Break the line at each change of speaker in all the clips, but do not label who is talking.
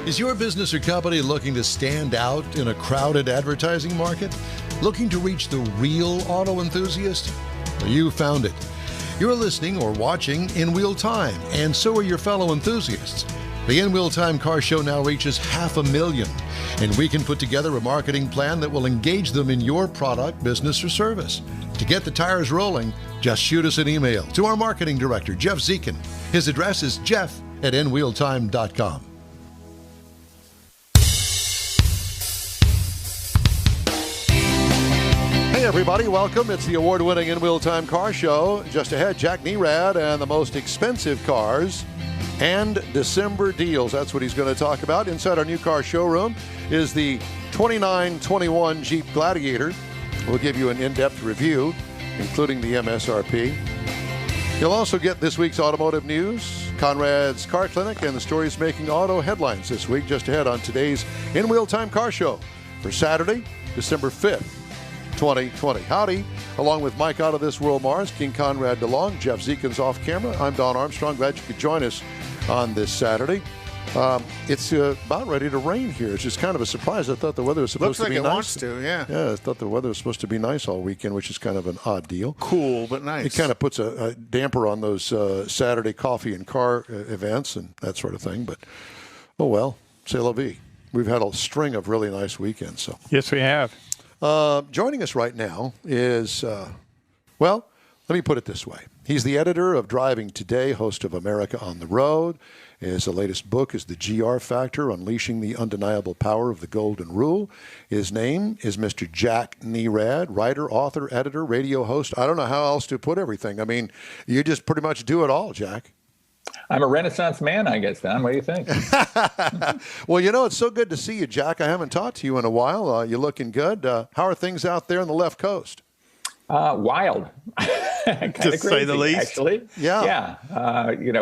Is your business or company looking to stand out in a crowded advertising market? Looking to reach the real auto enthusiast? Well, you found it. You're listening or watching in real time, and so are your fellow enthusiasts. The In Real Time Car Show now reaches 500,000, and we can put together a marketing plan that will engage them in your product, business, or service. To get the tires rolling, just shoot us an email to our marketing director, Jeff Zekin. His address is jeff@nrealtime.com. Hey everybody, welcome. It's the award-winning In Real Time Car Show. Just ahead, Jack Nerad and the most expensive cars and December deals. That's what he's going to talk about. Inside our new car showroom is the 2921 Jeep Gladiator. We'll give you an in-depth review, including the MSRP. You'll also get this week's automotive news, Konrad's Car Clinic, and the stories making auto headlines this week. Just ahead on today's In Real Time Car Show for Saturday, December 5th. 2020. Howdy. Along with Mike out of this world, Mars, King Konrad DeLong, Jeff Zekin's off camera. I'm Don Armstrong. Glad you could join us on this Saturday. It's about ready to rain here. It's just kind of a surprise. I thought the weather was supposed to be nice.
Looks like it wants to, yeah.
Yeah, I thought the weather was supposed to be nice all weekend, which is kind of an odd deal.
Cool, but nice.
It kind of puts a damper on those Saturday coffee and car events and that sort of thing. But, oh well, c'est la vie. We've had a string of really nice weekends. So
yes, we have.
Joining us right now is, well, let me put it this way. He's the editor of Driving Today, host of America on the Road. His latest book is The GR Factor, Unleashing the Undeniable Power of the Golden Rule. His name is Mr. Jack Nerad, writer, author, editor, radio host. I don't know how else to put everything. I mean, you just pretty much do it all, Jack.
I'm a Renaissance man, I guess, Don. What do you think?
Well, you know, it's so good to see you, Jack. I haven't talked to you in a while. You're looking good. How are things out there on the left coast?
Wild. Kind of crazy,
say the least.
Actually.
Yeah.
Yeah.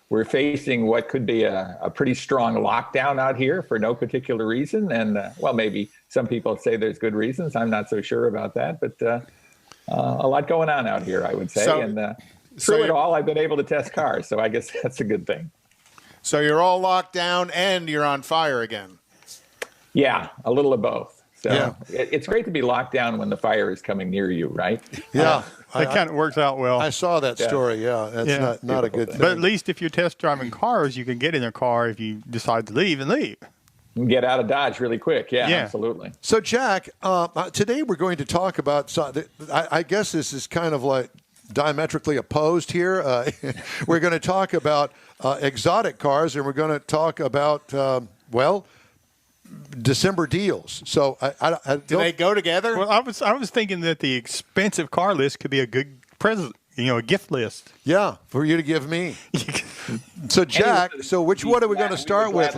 We're facing what could be a pretty strong lockdown out here for no particular reason. And, well, maybe some people say there's good reasons. I'm not so sure about that. But a lot going on out here, I would say. Through it all, I've been able to test cars, so I guess that's a good thing.
So you're all locked down and you're on fire again.
Yeah, a little of both. So
yeah.
It's great to be locked down when the fire is coming near you, right?
Yeah.
That kind of works out well.
I saw that story, yeah. That's not a good thing.
But at least if you're test driving cars, you can get in a car if you decide to leave and leave.
Get out of Dodge really quick. Yeah, absolutely.
So, Jack, today we're going to talk about, I guess this is kind of like diametrically opposed here. We're going to talk about exotic cars, and we're going to talk about, December deals. So,
do they go together?
Well, I was thinking that the expensive car list could be a good present, a gift list.
Yeah, for you to give me. So, Jack, which one are we going to start with?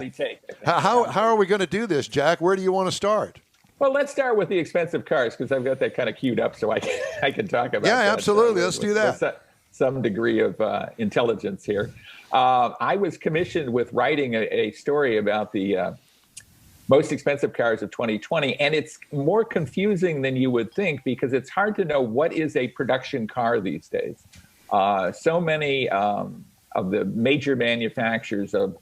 How are we going to do this, Jack? Where do you want to start?
Well, let's start with the expensive cars because I've got that kind of queued up so I can talk about that.
Yeah, absolutely. Let's do that.
With some degree of intelligence here. I was commissioned with writing a story about the most expensive cars of 2020, and it's more confusing than you would think because it's hard to know what is a production car these days. So many of the major manufacturers of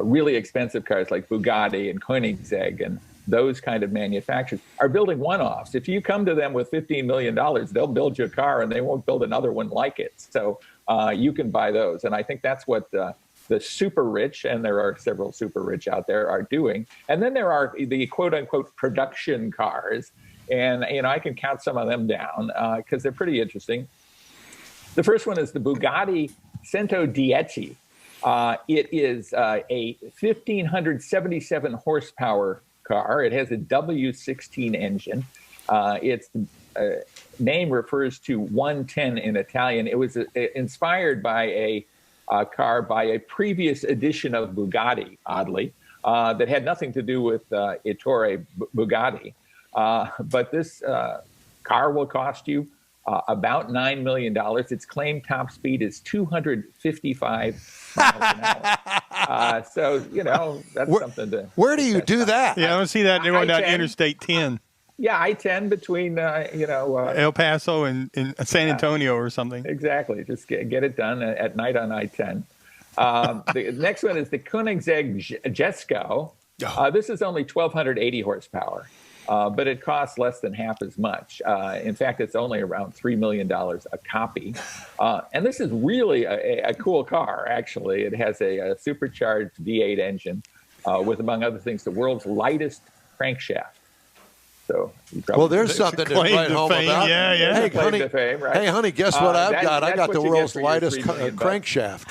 really expensive cars like Bugatti and Koenigsegg and those kind of manufacturers are building one-offs. If you come to them with $15 million, they'll build you a car and they won't build another one like it. So you can buy those. And I think that's what the super rich, and there are several super rich out there, are doing. And then there are the quote-unquote production cars. And, I can count some of them down because they're pretty interesting. The first one is the Bugatti Cento Dieci. It is a 1,577 horsepower car. It has a W16 engine. Its name refers to 110 in Italian. It was inspired by a car by a previous edition of Bugatti, oddly, that had nothing to do with Ettore Bugatti. But this car will cost you about $9 million. Its claimed top speed is 255 miles an hour. So, that's something to...
Where do you do that?
Yeah, I don't see that going down Interstate 10.
Yeah, I-10 between,
El Paso and San Antonio or something.
Exactly. Just get it done at night on I-10. The next one is the Koenigsegg Jesco. This is only 1,280 horsepower, but it costs less than half as much. In fact, it's only around $3 million a copy. And this is really a cool car, actually. It has a supercharged V8 engine with, among other things, the world's lightest crankshaft. So
well, there's something to write home about.
Yeah.
Hey, honey, guess what I've got? I got the world's lightest crankshaft.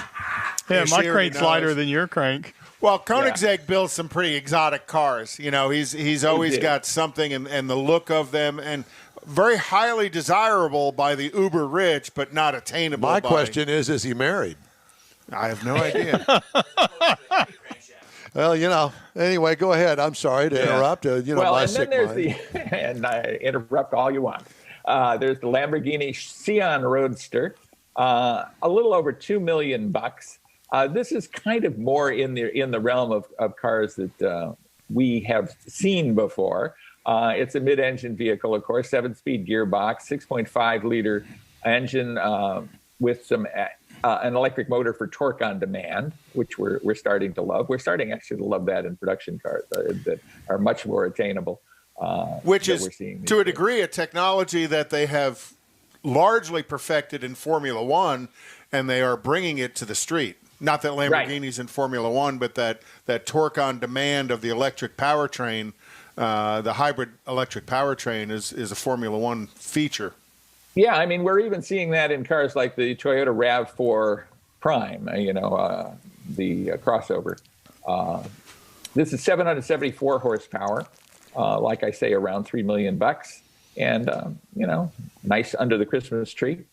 Yeah, my crank's lighter than your crank.
Well, Koenigsegg builds some pretty exotic cars. You know, he's always got something, and the look of them, and very highly desirable by the uber rich, but not attainable.
My question is he married?
I have no idea.
Well, anyway, go ahead. I'm sorry to interrupt.
Well, and then there's and I interrupt all you want. There's the Lamborghini Seon Roadster, a little over $2 million. This is kind of more in the realm of cars that we have seen before. It's a mid-engine vehicle, of course, 7-speed gearbox, 6.5-liter engine with some an electric motor for torque on demand, which we're starting to love. We're starting actually to love that in production cars that are much more attainable.
Which is, to a degree, a technology that they have largely perfected in Formula One, and they are bringing it to the street. Not that Lamborghini's in Formula One, but that torque on demand of the electric powertrain, the hybrid electric powertrain is a Formula One feature.
Yeah, I mean, we're even seeing that in cars like the Toyota RAV4 Prime, the crossover. This is 774 horsepower, like I say, around $3 million, and, nice under the Christmas tree.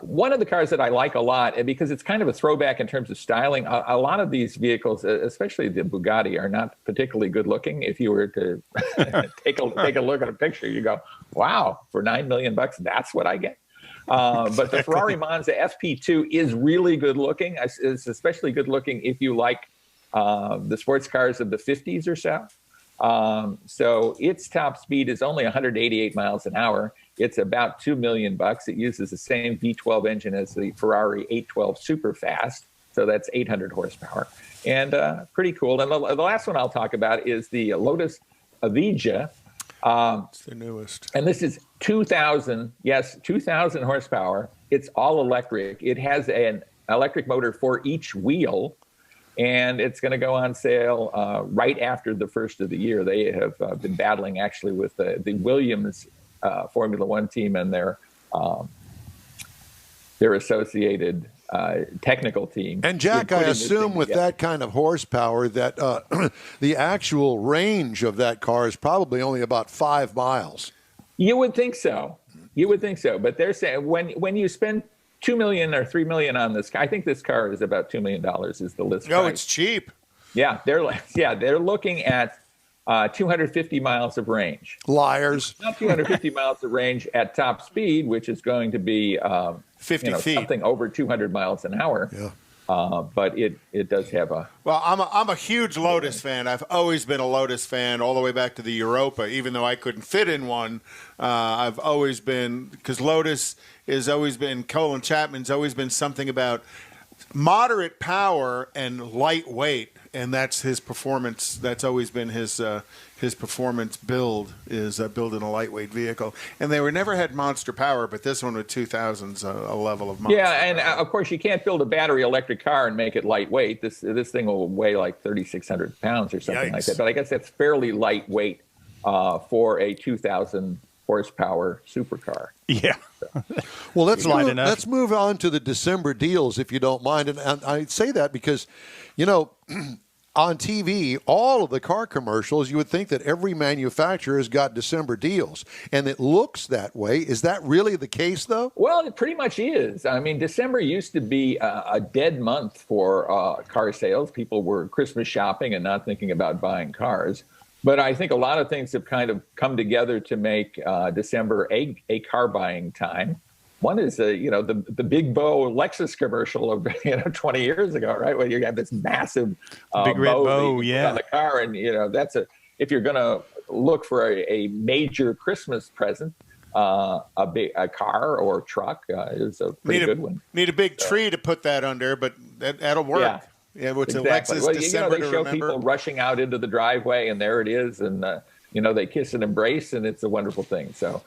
One of the cars that I like a lot, and because it's kind of a throwback in terms of styling, a lot of these vehicles, especially the Bugatti, are not particularly good looking. If you were to take a look at a picture, you go, wow, for $9 million, that's what I get. But the Ferrari Monza FP2 is really good looking. It's especially good looking if you like the sports cars of the 50s or so. So its top speed is only 188 miles an hour. It's about $2 million. It uses the same V12 engine as the Ferrari 812 Superfast. So that's 800 horsepower, and pretty cool. And the last one I'll talk about is the Lotus Evija.
It's the newest.
And this is 2,000 horsepower. It's all electric. It has an electric motor for each wheel, and it's going to go on sale right after the first of the year. They have been battling actually with the Williams Formula One team and their associated technical team.
And Jack, I assume with that kind of horsepower that the actual range of that car is probably only about 5 miles.
You would think so. But they're saying when you spend $2 million or $3 million on this car, I think this car is about $2 million is the list price.
No, it's cheap.
Yeah, they're looking at 250 miles of range.
Liars.
Not 250 miles of range at top speed, which is going to be
50 feet,
something over 200 miles an hour.
Yeah.
But it does have a.
Well, I'm a huge Lotus fan. I've always been a Lotus fan all the way back to the Europa, even though I couldn't fit in one. I've always been, because Lotus has always been, Colin Chapman's always been something about moderate power and lightweight. And that's his performance. That's always been his performance build, is building a lightweight vehicle. And they never had monster power, but this one with 2,000's a level of monster
and
power.
Of course you can't build a battery electric car and make it lightweight. This thing will weigh like 3,600 pounds or something like that. But I guess that's fairly lightweight for a 2,000 horsepower supercar.
Yeah.
So.
Well, let's move on to the December deals, if you don't mind. And I say that because, on TV, all of the car commercials, you would think that every manufacturer has got December deals. And it looks that way. Is that really the case, though?
Well, it pretty much is. I mean, December used to be a dead month for car sales. People were Christmas shopping and not thinking about buying cars. But I think a lot of things have kind of come together to make December a car buying time. One is, the Big Bow Lexus commercial of 20 years ago, right? Where you have this massive
big red bow,
on the car, and if you're going to look for a major Christmas present, a car or truck is a pretty good one.
Need a big tree to put that under, but that'll work. Yeah, what's
exactly.
Lexus
Well,
December
they
to
show
remember.
people rushing out into the driveway, and there it is, and they kiss and embrace, and it's a wonderful thing. So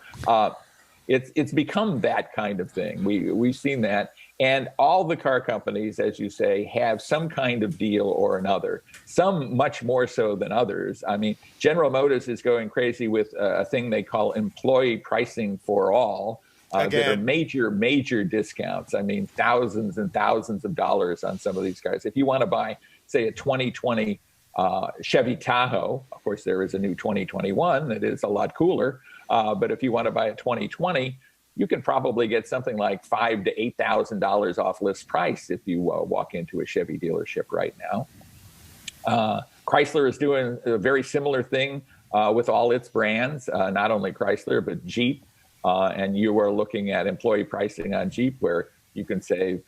it's become that kind of thing. We've seen that. And all the car companies, as you say, have some kind of deal or another, some much more so than others. I mean, General Motors is going crazy with a thing they call employee pricing for all, that are major discounts. I mean, thousands and thousands of dollars on some of these cars. If you want to buy, say, a 2020 Chevy Tahoe, of course, there is a new 2021 that is a lot cooler. But if you want to buy a 2020, you can probably get something like $5,000 to $8,000 off list price if you walk into a Chevy dealership right now. Chrysler is doing a very similar thing with all its brands, not only Chrysler, but Jeep. And you are looking at employee pricing on Jeep where you can save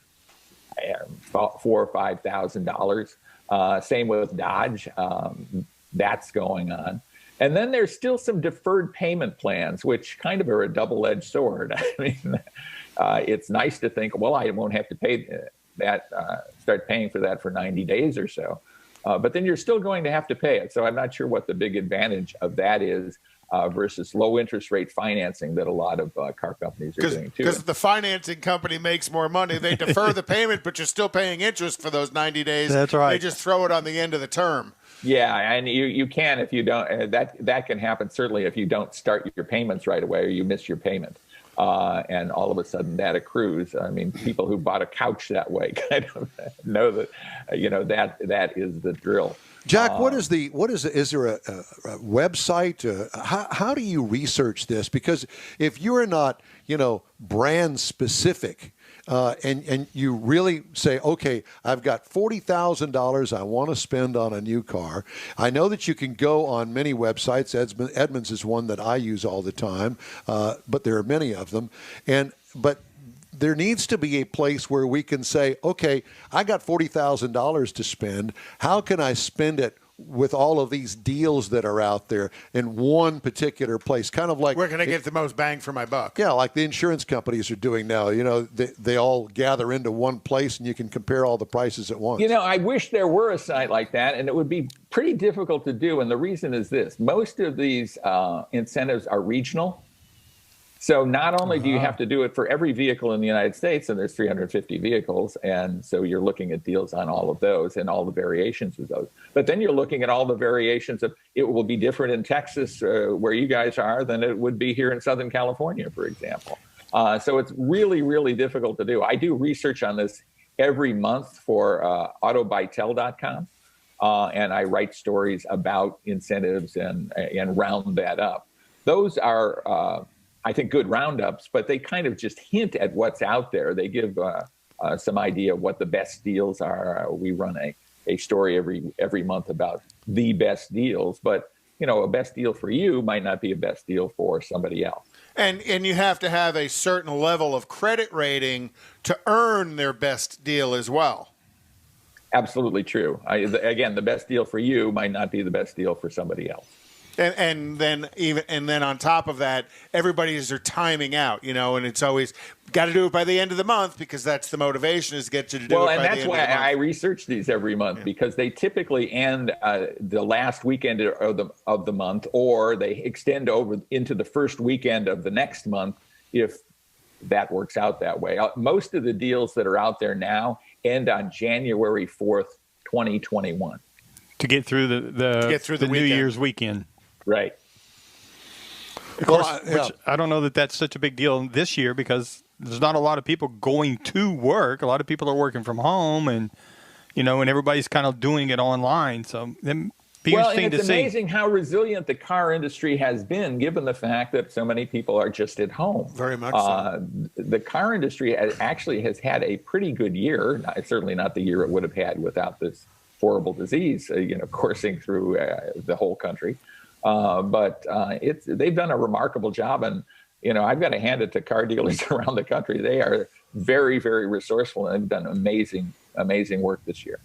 $4,000 or $5,000. Same with Dodge. That's going on. And then there's still some deferred payment plans, which kind of are a double-edged sword. I mean, it's nice to think, well, I won't have to pay that, start paying for that for 90 days or so. But then you're still going to have to pay it. So I'm not sure what the big advantage of that is versus low interest rate financing that a lot of car companies are doing too.
Because the financing company makes more money. They defer the payment, but you're still paying interest for those 90 days.
That's right.
They just throw it on the end of the term.
Yeah, and you can if you don't. That can happen certainly if you don't start your payments right away or you miss your payment, and all of a sudden that accrues. I mean, people who bought a couch that way kind of know that that is the drill.
Jack, is there a website? How do you research this? Because if you're not, brand specific, and you really say, okay, I've got $40,000 I want to spend on a new car. I know that you can go on many websites. Edmunds is one that I use all the time, but there are many of them. But there needs to be a place where we can say, okay, I got $40,000 to spend. How can I spend it with all of these deals that are out there in one particular place? Kind of like,
where can I get the most bang for my buck?
Yeah, like the insurance companies are doing now. They all gather into one place and you can compare all the prices at once.
I wish there were a site like that, and it would be pretty difficult to do. And the reason is this: most of these incentives are regional. So not only do you have to do it for every vehicle in the United States, and there's 350 vehicles, and so you're looking at deals on all of those and all the variations of those. But then you're looking at all the variations of it will be different in Texas, where you guys are, than it would be here in Southern California, for example. So it's really, really difficult to do. I do research on this every month for autobytel.com, and I write stories about incentives and round that up. Those are I think good roundups, but they kind of just hint at what's out there. They give some idea of what the best deals are. We run a story every month about the best deals, but a best deal for you might not be a best deal for somebody else.
And you have to have a certain level of credit rating to earn their best deal as well.
Absolutely true. Again, the best deal for you might not be the best deal for somebody else.
And then on top of that, everybody's timing out, and it's always got to do it by the end of the month because that's the motivation is to get you to do it by the end of the month. Well, and that's why
I research these every month because they typically end the last weekend of the month, or they extend over into the first weekend of the next month if that works out that way. Most of the deals that are out there now end on January 4th, 2021.
To get through the New Year's weekend.
Right.
Of course, which I don't know that that's such a big deal this year because there's not a lot of people going to work. A lot of people are working from home, and and everybody's kind of doing it online. So then,
it's amazing how resilient the car industry has been, given the fact that so many people are just at home.
Very much so.
The car industry has had a pretty good year. Certainly not the year it would have had without this horrible disease, coursing through the whole country. But they've done a remarkable job, and I've got to hand it to car dealers around the country. They are very, very resourceful, and they've done amazing work this year.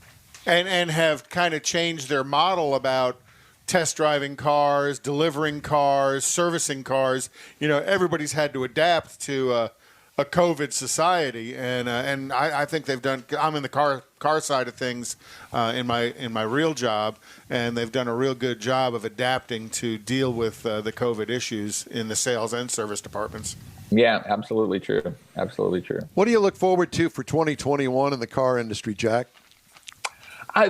And have kind of changed their model about test driving cars, delivering cars, servicing cars. Everybody's had to adapt to a COVID society, and I think they've done. I'm in the car side of things in my real job, and they've done a real good job of adapting to deal with the COVID issues in the sales and service departments.
Yeah, absolutely true. Absolutely true.
What do you look forward to for 2021 in the car industry, Jack?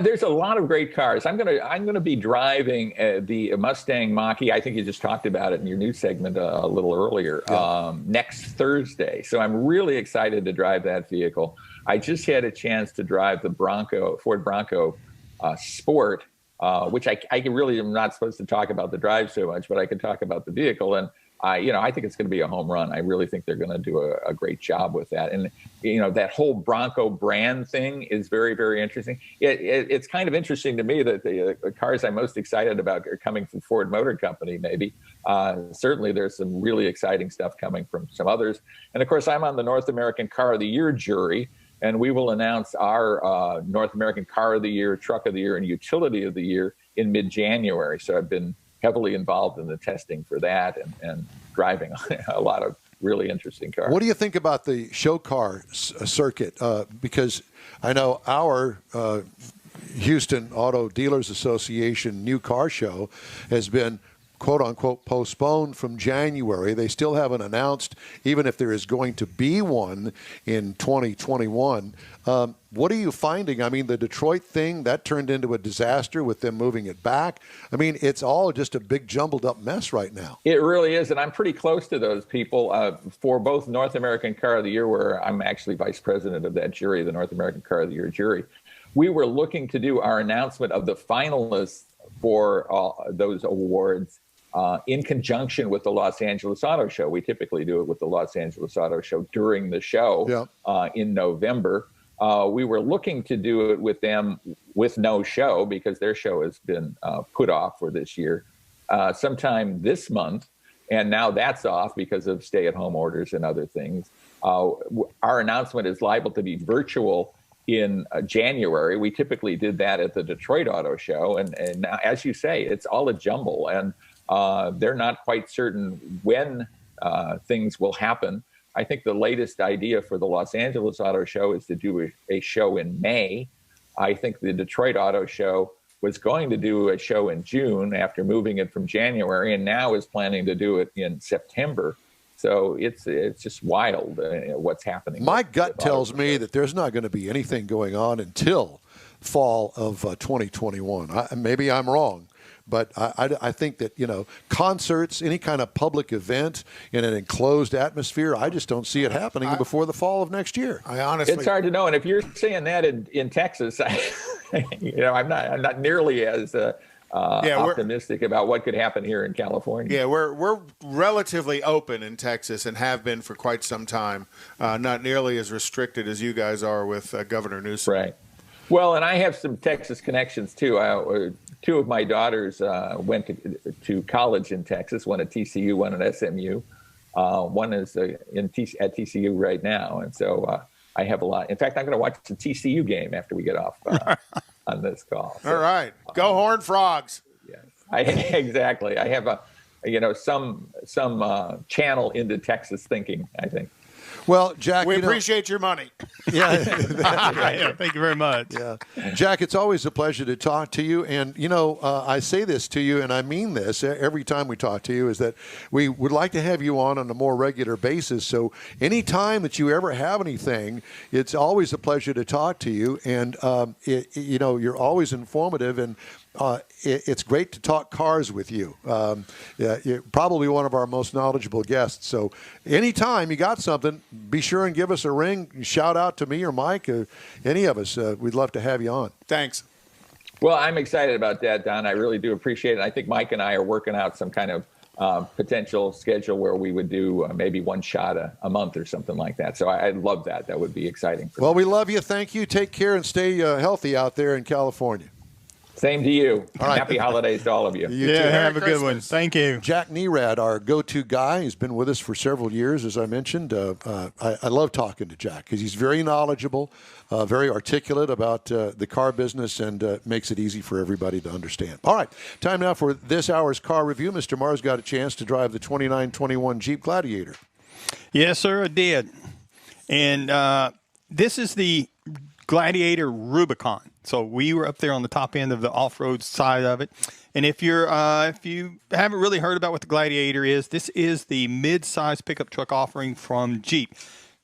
There's a lot of great cars. I'm gonna be driving the Mustang Mach-E. I think you just talked about it in your news segment a little earlier. Next Thursday, so I'm really excited to drive that vehicle. I just had a chance to drive the Ford Bronco Sport, which I really am not supposed to talk about the drive so much, but I can talk about the vehicle. And I think it's going to be a home run. I really think they're going to do a great job with that. And, that whole Bronco brand thing is very, very interesting. It's kind of interesting to me that the cars I'm most excited about are coming from Ford Motor Company, maybe. Certainly there's some really exciting stuff coming from some others. And, of course, I'm on the North American Car of the Year jury, and we will announce our North American Car of the Year, Truck of the Year, and Utility of the Year in mid-January. So I've been heavily involved in the testing for that and driving a lot of really interesting cars.
What do you think about the show car circuit? Because I know our Houston Auto Dealers Association new car show has been quote unquote postponed from January. They still haven't announced even if there is going to be one in 2021. What are you finding? I mean, the Detroit thing, that turned into a disaster with them moving it back. I mean, it's all just a big jumbled up mess right now.
It really is. And I'm pretty close to those people for both North American Car of the Year, where I'm actually vice president of that jury, the North American Car of the Year jury. We were looking to do our announcement of the finalists for those awards in conjunction with the Los Angeles Auto Show. We typically do it with the Los Angeles Auto Show during the show in November. We were looking to do it with them with no show because their show has been put off for this year sometime this month. And now that's off because of stay-at-home orders and other things. Our announcement is liable to be virtual in January. We typically did that at the Detroit Auto Show. And now, as you say, it's all a jumble. And they're not quite certain when things will happen. I think the latest idea for the Los Angeles Auto Show is to do a show in May. I think the Detroit Auto Show was going to do a show in June after moving it from January, and now is planning to do it in September. So it's just wild what's happening.
My gut tells me that there's not going to be anything going on until fall of 2021. Maybe I'm wrong. But I think that, concerts, any kind of public event in an enclosed atmosphere, I just don't see it happening before the fall of next year.
It's hard to know. And if you're saying that in Texas, I'm not nearly as optimistic about what could happen here in California.
Yeah, we're relatively open in Texas and have been for quite some time. Not nearly as restricted as you guys are with Governor Newsom.
Right. Well, and I have some Texas connections too. Two of my daughters went to college in Texas, one at TCU, one at SMU. One is at TCU right now. And so I have a lot. In fact, I'm going to watch the TCU game after we get off on this call. So,
all right. Go Horned Frogs.
Yeah, exactly. I have some channel into Texas thinking, I think.
Well, Jack,
we appreciate your money.
Yeah,
thank you very much.
Yeah, Jack, it's always a pleasure to talk to you. And I say this to you, and I mean this every time we talk to you, is that we would like to have you on a more regular basis. So anytime that you ever have anything, it's always a pleasure to talk to you. And you're always informative, and it's great to talk cars with you. You're probably one of our most knowledgeable guests. So anytime you got something, be sure and give us a ring. Shout out to me or Mike, any of us. We'd love to have you on.
Thanks.
Well, I'm excited about that, Don. I really do appreciate it. I think Mike and I are working out some kind of potential schedule where we would do maybe one shot a month or something like that. So I'd love that. That would be exciting.
Well, we love you. Thank you. Take care and stay healthy out there in California.
Same to you.
All right.
Happy holidays to all of you.
Have a good one. Thank you.
Jack Nerad, our go-to guy. He's been with us for several years, as I mentioned. I love talking to Jack because he's very knowledgeable, very articulate about the car business, and makes it easy for everybody to understand. All right, time now for this hour's car review. Mr. Mars got a chance to drive the 2921 Jeep Gladiator.
Yes, sir, I did. And this is the Gladiator Rubicon. So we were up there on the top end of the off-road side of it. And if you haven't really heard about what the Gladiator is, this is the mid-size pickup truck offering from Jeep.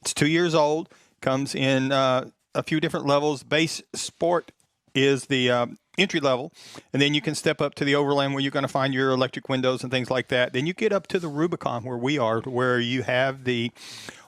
It's 2 years old, comes in a few different levels. Base Sport is the entry level, and then you can step up to the Overland where you're going to find your electric windows and things like that. Then you get up to the Rubicon where we are, where you have the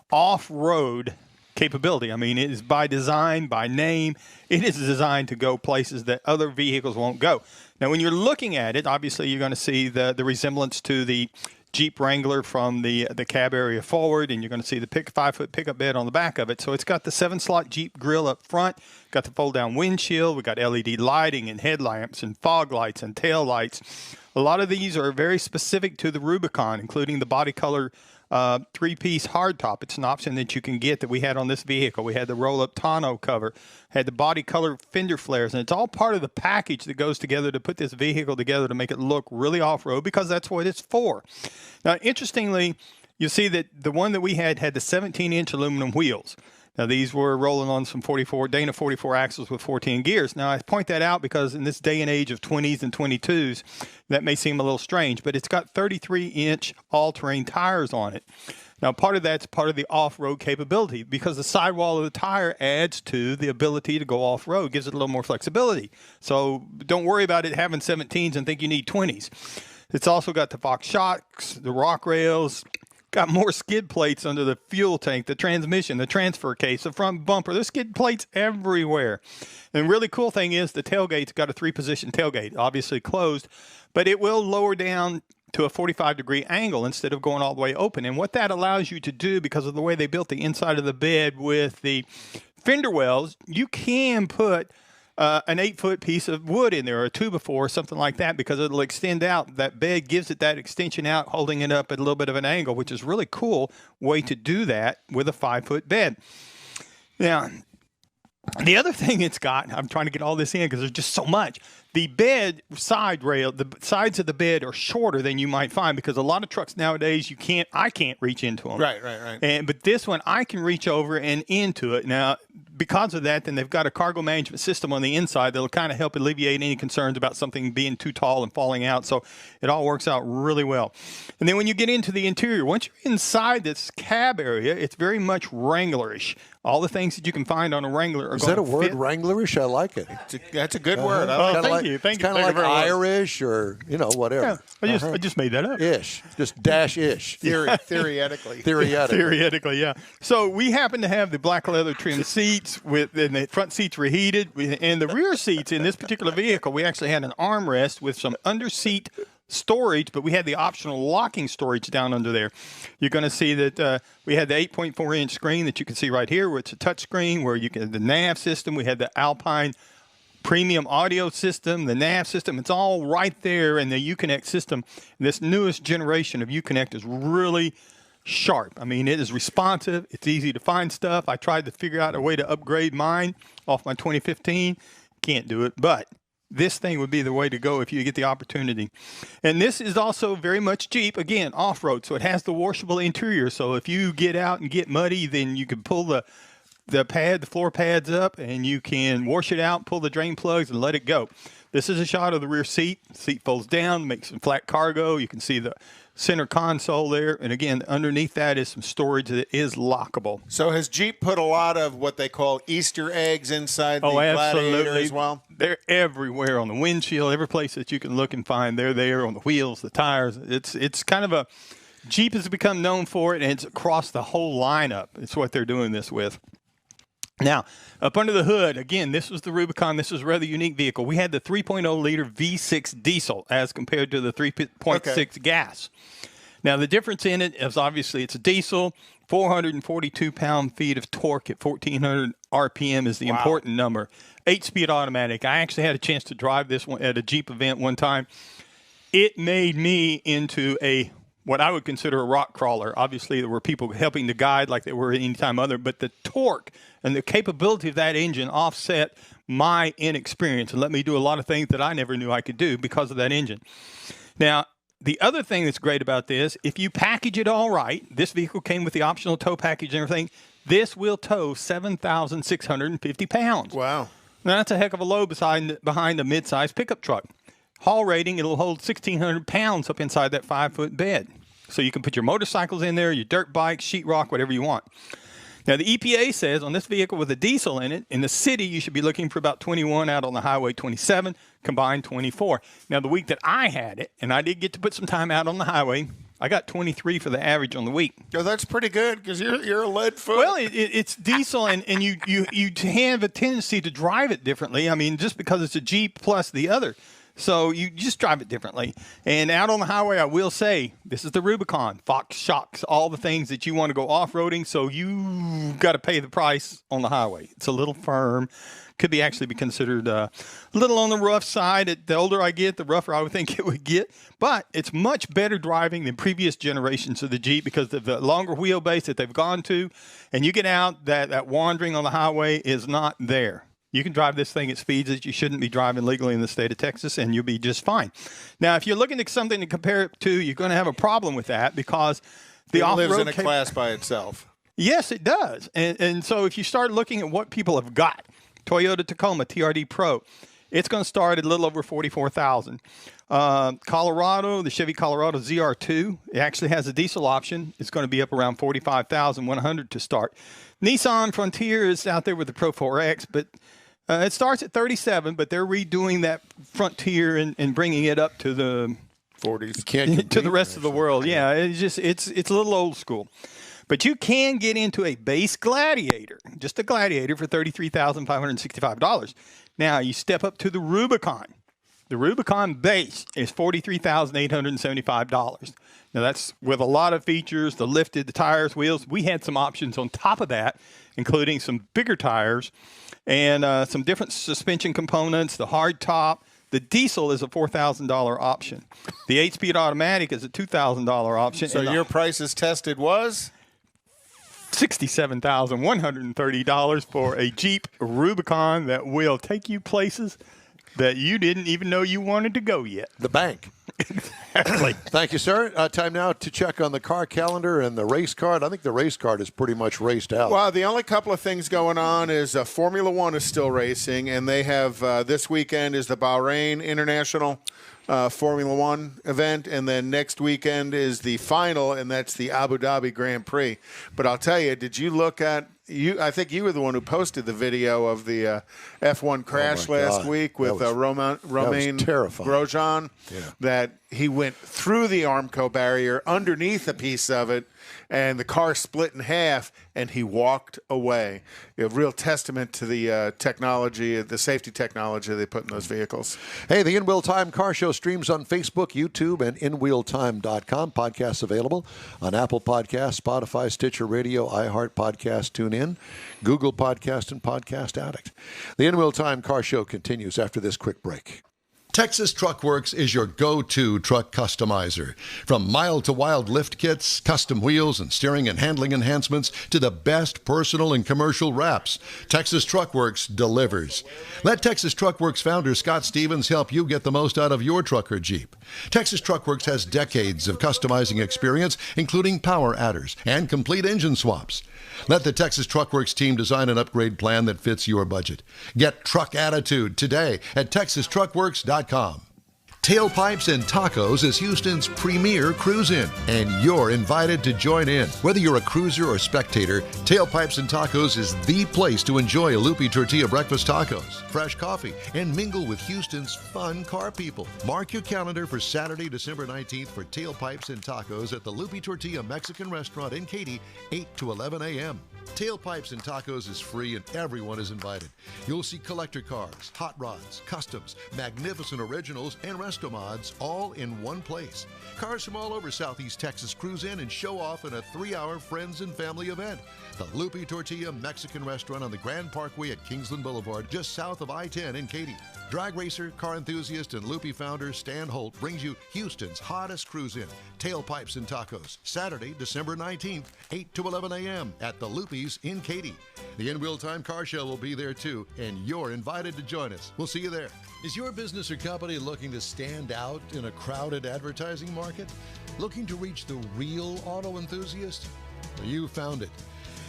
off-road capability. I mean, it is by design, by name, it is designed to go places that other vehicles won't go. Now, when you're looking at it, obviously you're going to see the resemblance to the Jeep Wrangler from the cab area forward, and you're going to see the 5-foot pickup bed on the back of it. So it's got the 7-slot Jeep grill up front, got the fold-down windshield, we got LED lighting and headlamps and fog lights and tail lights. A lot of these are very specific to the Rubicon, including the body color 3-piece hardtop. It's an option that you can get that we had on this vehicle. We had the roll-up tonneau cover, had the body color fender flares, and it's all part of the package that goes together to put this vehicle together to make it look really off-road, because that's what it's for. Now, interestingly, you see that the one that we had the 17-inch aluminum wheels. Now, these were rolling on some Dana 44 axles with 14 gears. Now, I point that out because in this day and age of 20s and 22s, that may seem a little strange, but it's got 33-inch all-terrain tires on it. Now, part of that's part of the off-road capability, because the sidewall of the tire adds to the ability to go off-road, gives it a little more flexibility. So don't worry about it having 17s and think you need 20s. It's also got the Fox shocks, the rock rails, got more skid plates under the fuel tank, the transmission, the transfer case, the front bumper. There's skid plates everywhere. And really cool thing is the tailgate's got a 3-position tailgate, obviously closed, but it will lower down to a 45-degree angle instead of going all the way open. And what that allows you to do, because of the way they built the inside of the bed with the fender wells, you can put an 8-foot piece of wood in there, or a 2x4, or something like that, because it'll extend out. That bed gives it that extension out, holding it up at a little bit of an angle, which is really cool way to do that with a 5-foot bed. Now, the other thing it's got, I'm trying to get all this in because there's just so much. The bed side rail, the sides of the bed are shorter than you might find, because a lot of trucks nowadays I can't reach into them.
Right.
But this one I can reach over and into it. Now, because of that, then they've got a cargo management system on the inside that'll kind of help alleviate any concerns about something being too tall and falling out. So it all works out really well. And then when you get into the interior, once you're inside this cab area, it's very much Wranglerish. All the things that you can find on a Wrangler are
Is
going
that
to
a word,
fit.
Wranglerish? I like it.
That's a good word.
Thank you.
It's kind of like Irish, or, whatever.
Yeah, I just made that up.
Ish. Just dash-ish.
Theoretically.
Theoretically, yeah. So we happen to have the black leather trim seats, and the front seats were heated. And the rear seats in this particular vehicle, we actually had an armrest with some under-seat storage, but we had the optional locking storage down under there. You're going to see that we had the 8.4-inch screen that you can see right here, where it's a touch screen, where you can the nav system. We had the Alpine premium audio system, the nav system. It's all right there, and the Uconnect system. This newest generation of Uconnect is really sharp. I mean, it is responsive. It's easy to find stuff. I tried to figure out a way to upgrade mine off my 2015. Can't do it, but this thing would be the way to go if you get the opportunity. And this is also very much Jeep, again, off-road, so it has the washable interior. So if you get out and get muddy, then you can pull the floor pads up, and you can wash it out, pull the drain plugs, and let it go. This is a shot of the rear seat. The seat folds down, makes some flat cargo. You can see the center console there. And again, underneath that is some storage that is lockable.
So has Jeep put a lot of what they call Easter eggs inside the Gladiator as well?
They're everywhere on the windshield, every place that you can look and find. They're there on the wheels, the tires. It's kind of a Jeep has become known for it, and it's across the whole lineup. It's what they're doing this with. Now, up under the hood, again, this was the Rubicon. This was a rather unique vehicle. We had the 3.0-liter V6 diesel as compared to the 3.6 gas. Now, the difference in it is obviously it's a diesel. 442 pound-feet of torque at 1,400 RPM is the important number. 8-speed automatic. I actually had a chance to drive this one at a Jeep event one time. It made me into what I would consider a rock crawler. Obviously, there were people helping to guide like they were any time other, but the torque and the capability of that engine offset my inexperience and let me do a lot of things that I never knew I could do because of that engine. Now, the other thing that's great about this, if you package it all right, this vehicle came with the optional tow package and everything, this will tow 7,650 pounds.
Wow.
Now, that's a heck of a load behind a mid-sized pickup truck. Haul rating, it'll hold 1,600 pounds up inside that 5-foot bed. So you can put your motorcycles in there, your dirt bikes, sheetrock, whatever you want. Now, the EPA says on this vehicle with a diesel in it, in the city, you should be looking for about 21, out on the highway 27, combined 24. Now, the week that I had it, and I did get to put some time out on the highway, I got 23 for the average on the week.
Oh, that's pretty good because you're a lead foot.
Well, it's diesel, and you have a tendency to drive it differently. I mean, just because it's a Jeep plus the other. So you just drive it differently. And out on the highway, I will say, this is the Rubicon. Fox shocks, all the things that you want to go off-roading, so you got to pay the price on the highway. It's a little firm. Could be actually be considered a little on the rough side. The older I get, the rougher I would think it would get. But it's much better driving than previous generations of the Jeep because of the longer wheelbase that they've gone to. And you get out, that wandering on the highway is not there. You can drive this thing at speeds that you shouldn't be driving legally in the state of Texas, and you'll be just fine. Now, if you're looking at something to compare it to, you're going to have a problem with that because the off-road
lives in a class by itself.
Yes, it does. And so if you start looking at what people have got, Toyota Tacoma TRD Pro, it's going to start at a little over $44,000. Colorado, the Chevy Colorado ZR2, it actually has a diesel option. It's going to be up around $45,100 to start. Nissan Frontier is out there with the Pro 4X, but it starts at $37,000, but they're redoing that Frontier and bringing it up to the
40s.
To the rest of the world. Yeah, it's a little old school. But you can get into a base Gladiator, just a Gladiator, for $33,565. Now, you step up to the Rubicon. The Rubicon base is $43,875. Now, that's with a lot of features, the lifted, the tires, wheels. We had some options on top of that, including some bigger tires and some different suspension components, the hard top. The diesel is a $4,000 option. The 8-speed automatic is a $2,000 option.
So your prices tested was?
$67,130 for a Jeep Rubicon that will take you places that you didn't even know you wanted to go yet.
The bank.
Exactly.
Thank you, sir. Time now to check on the car calendar and the race card. I think the race card is pretty much raced out.
Well, the only couple of things going on is Formula One is still racing, and they have this weekend is the Bahrain International Formula One event, and then next weekend is the final, and that's the Abu Dhabi Grand Prix. But I'll tell you, did you look at I think you were the one who posted the video of the F1 crash last week with Romain Grosjean.
Yeah.
That he went through the Armco barrier, underneath a piece of it, and the car split in half, and he walked away. A real testament to the technology, the safety technology they put in those vehicles.
Hey, the In Wheel Time Car Show streams on Facebook, YouTube, and InWheelTime.com. Podcasts available on Apple Podcasts, Spotify, Stitcher Radio, iHeart Podcast, TuneIn, Google Podcast, and Podcast Addict. The In Wheel Time Car Show continues after this quick break. Texas Truck Works is your go-to truck customizer. From mild-to-wild lift kits, custom wheels, and steering and handling enhancements to the best personal and commercial wraps, Texas Truck Works delivers. Let Texas Truck Works founder Scott Stevens help you get the most out of your truck or Jeep. Texas Truck Works has decades of customizing experience, including power adders and complete engine swaps. Let the Texas Truck Works team design an upgrade plan that fits your budget. Get truck attitude today at TexasTruckWorks.com. Tailpipes and Tacos is Houston's premier cruise-in, and you're invited to join in. Whether you're a cruiser or spectator, Tailpipes and Tacos is the place to enjoy a Lupe Tortilla breakfast tacos, fresh coffee, and mingle with Houston's fun car people. Mark your calendar for Saturday, December 19th for Tailpipes and Tacos at the Lupe Tortilla Mexican Restaurant in Katy, 8 to 11 a.m. Tailpipes and Tacos is free and everyone is invited. You'll see collector cars, hot rods, customs, magnificent originals, and resto mods all in one place. Cars from all over Southeast Texas cruise in and show off in a 3-hour friends and family event. The Lupe Tortilla Mexican restaurant on the Grand Parkway at Kingsland Boulevard, just south of I-10 in Katy. Drag racer, car enthusiast, and Lupe founder Stan Holt brings you Houston's hottest cruise-in, Tailpipes and Tacos, Saturday, December 19th, 8 to 11 a.m. at the Lupe's in Katy. The In Wheel Time Car Show will be there too, and you're invited to join us. We'll see you there. Is your business or company looking to stand out in a crowded advertising market? Looking to reach the real auto enthusiast? Well, you found it.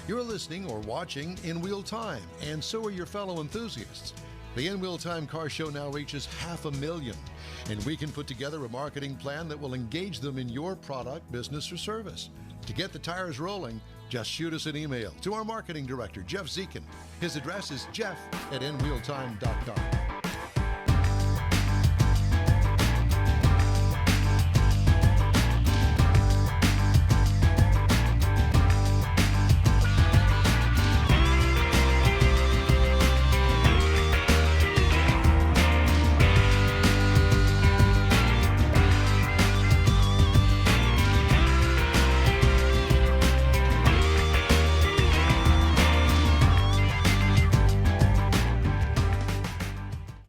You're listening or watching In Wheel Time, and so are your fellow enthusiasts. The In Wheel Time Car Show now reaches 500,000, and we can put together a marketing plan that will engage them in your product, business, or service. To get the tires rolling, just shoot us an email to our marketing director, Jeff Zekin. His address is jeff@inwheeltime.com.